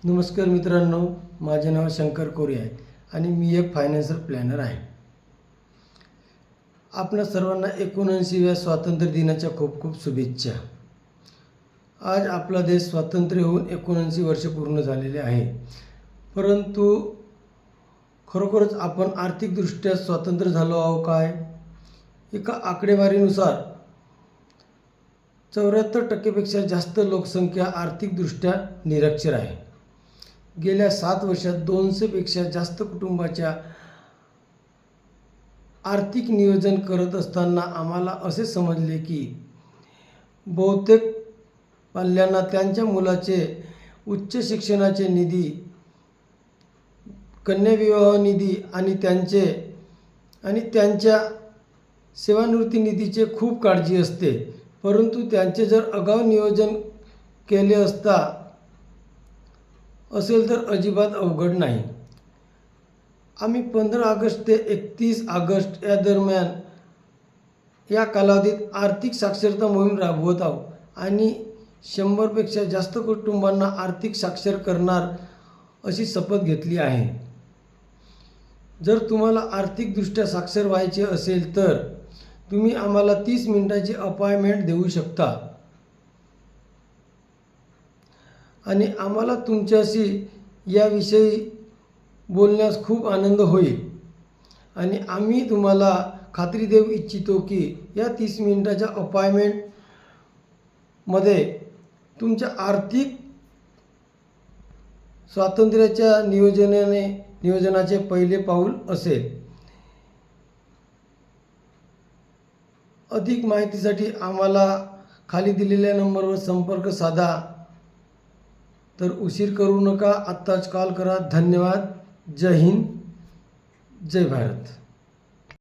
नमस्कार मित्रांनो, माझे नाव शंकर कोरे आहे आणि मी एक फायनान्शियल प्लॅनर आहे. आपणा सर्वांना 79व्या स्वातंत्र्य दिनाच्या खूप खूप शुभेच्छा. आज आपला देश स्वातंत्र्य होऊन 79 वर्ष पूर्ण झालेले आहे. परंतु खरोखरच आपण आर्थिकदृष्ट्या स्वतंत्र झालो आहोत काय? एका आकडेवारीनुसार 74% जास्त लोकसंख्या आर्थिकदृष्ट्या निरक्षर आहे. गेल्या 7 वर्षात 200पेक्षा जास्त कुटुंबाच्या आर्थिक नियोजन करत असताना आम्हाला असे समजले की बहुतेक पाल्यांना त्यांच्या मुलाचे उच्च शिक्षणाचे निधी, कन्याविवाह निधी आणि त्यांच्या सेवानिवृत्ती निधीचे खूप काळजी असते. परंतु त्यांचे जर आगाऊ नियोजन केले असेल तर अजिबात अवघड नाही. आम्ही 15 ऑगस्ट ते 31 ऑगस्ट या दरम्यान या कालावधीत आर्थिक साक्षरता मोहीम राबवत आहोत आणि 100पेक्षा जास्त कुटुंबांना आर्थिक साक्षर करणार अशी शपथ घेतली आहे. जर तुम्हाला आर्थिकदृष्ट्या साक्षर व्हायचे असेल तर तुम्ही आम्हाला 30 मिनिटाची अपॉइंटमेंट देऊ शकता आणि आम्हाला तुमच्याशी याविषयी बोलण्यास खूप आनंद होईल. आणि आम्ही तुम्हाला खात्री देऊ इच्छितो की या 30 मिनिटाच्या अपॉइंटमेंटमध्ये तुमच्या आर्थिक स्वातंत्र्याच्या नियोजनाचे पहिले पाऊल असेल. अधिक माहितीसाठी आम्हाला खाली दिलेल्या नंबरवर संपर्क साधा. तर उशीर करू नका, आत्ताच कॉल करा. धन्यवाद. जय हिंद, जय भारत.